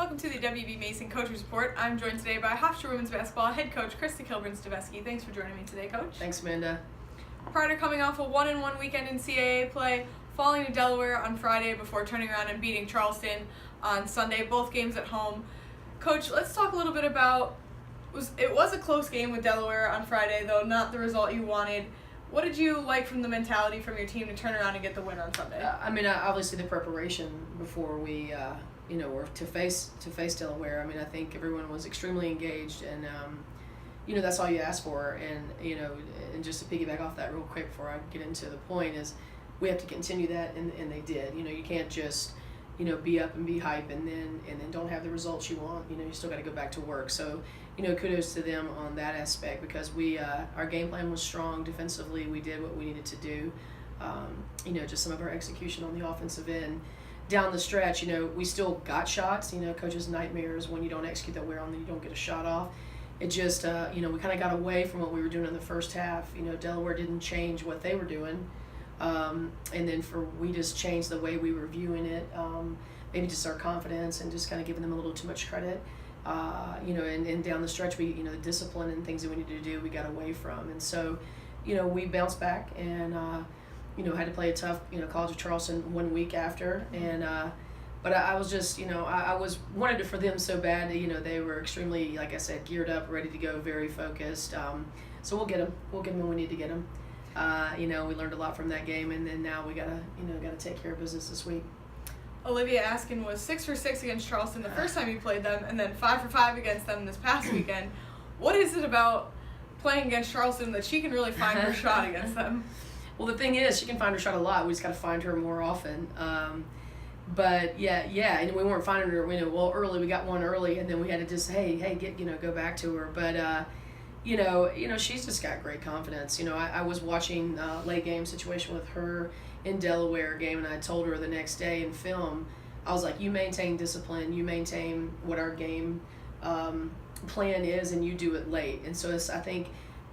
Welcome to the WBB Mason Coaches Report. I'm joined today by Hofstra Women's Basketball head coach Krista Kilburn-Steveskey. Thanks for joining me today, Coach. Thanks, Amanda. Prior to coming off a 1-1 weekend in CAA play, falling to Delaware on Friday before turning around and beating Charleston on Sunday, both games at home. Coach, let's talk a little bit about, it was a close game with Delaware on Friday, though not the result you wanted. What did you like from the mentality from your team to turn around and get the win on Sunday? Obviously the preparation before we, were to face Delaware. I think everyone was extremely engaged, and that's all you ask for. And just to piggyback off that real quick before I get into the point is, we have to continue that, and they did. You can't just be up and be hype and then don't have the results you want. You still got to go back to work. So kudos to them on that aspect, because we our game plan was strong defensively. We did what we needed to do. Just some of our execution on the offensive end down the stretch. We still got shots. Coach's nightmares when you don't execute that well and then you don't get a shot off. It just we kind of got away from what we were doing in the first half. Delaware didn't change what they were doing. And then we just changed the way we were viewing it, maybe just our confidence and just kind of giving them a little too much credit, and down the stretch, we, the discipline and things that we needed to do, we got away from. And so, we bounced back and, had to play a tough, College of Charleston 1 week after. And, but I was just, I wanted it for them so bad. They were extremely, like I said, geared up, ready to go, very focused. So we'll get them when we need to get them. We learned a lot from that game, and then now we gotta take care of business this week. Olivia Askren was 6 for 6 against Charleston the first time you played them, and then 5 for 5 against them this past weekend. What is it about playing against Charleston that she can really find her shot against them? Well, the thing is, she can find her shot a lot. We just got to find her more often. But yeah, and we weren't finding her. Early we got one early, and then we had to just go back to her. But she's just got great confidence. I was watching late game situation with her in Delaware game, and I told her the next day in film, I was like, you maintain discipline, you maintain what our game plan is, and you do it late. And so I think,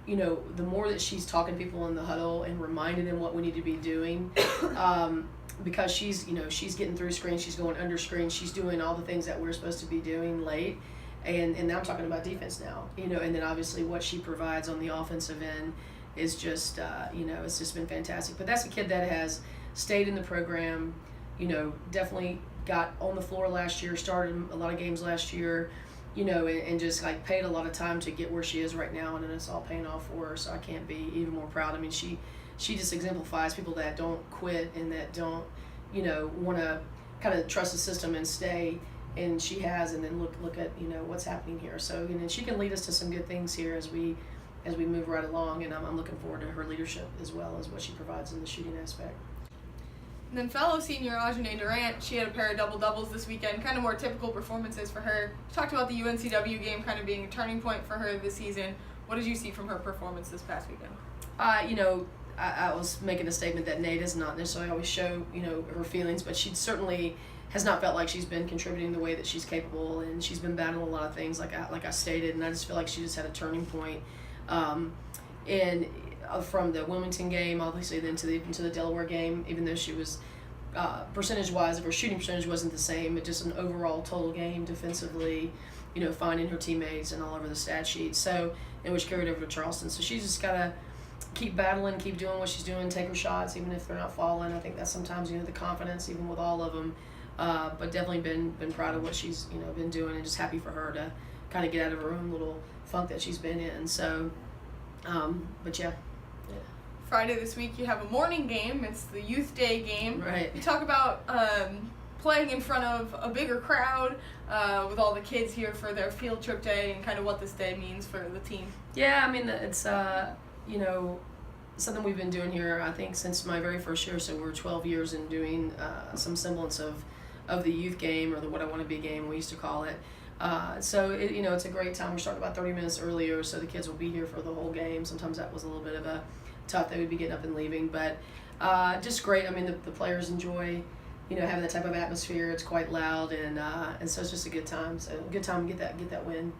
the more that she's talking to people in the huddle and reminding them what we need to be doing, because she's getting through screen, she's going under screen, she's doing all the things that we're supposed to be doing late. And now I'm talking about defense now, and then obviously what she provides on the offensive end is just, it's just been fantastic. But that's a kid that has stayed in the program, definitely got on the floor last year, started a lot of games last year, and just paid a lot of time to get where she is right now, and then it's all paying off for her. So I can't be even more proud. she just exemplifies people that don't quit and that don't, want to kind of trust the system and stay. And she has, and then look at what's happening here. So she can lead us to some good things here as we move right along, and I'm looking forward to her leadership as well as what she provides in the shooting aspect. And then fellow senior Lexie Durant, she had a pair of double-doubles this weekend, kind of more typical performances for her. You talked about the UNCW game kind of being a turning point for her this season. What did you see from her performance this past weekend? I was making a statement that Nate does not necessarily always show, her feelings, but she certainly has not felt like she's been contributing the way that she's capable, and she's been battling a lot of things, like I stated, and I just feel like she just had a turning point. And from the Wilmington game, obviously, then to the Delaware game, even though she was percentage-wise, if her shooting percentage wasn't the same, but just an overall total game defensively, finding her teammates and all over the stat sheet. So, and which carried over to Charleston. So she's just got to keep battling, keep doing what she's doing, take her shots, even if they're not falling. I think that's sometimes, the confidence, even with all of them. But definitely been proud of what she's been doing, and just happy for her to kind of get out of her own little funk that she's been in. So, but yeah. Friday this week you have a morning game. It's the Youth Day game. Right. You talk about playing in front of a bigger crowd with all the kids here for their field trip day, and kind of what this day means for the team. Yeah, it's something we've been doing here, I think, since my very first year. So we're 12 years in doing some semblance of the youth game, or the What I Want to Be game, we used to call it. So it's a great time. We start about 30 minutes earlier, so the kids will be here for the whole game. Sometimes that was a little bit of a tough, they would be getting up and leaving, but just great. The players enjoy having that type of atmosphere. It's quite loud, and so it's just a good time. So good time to get that win.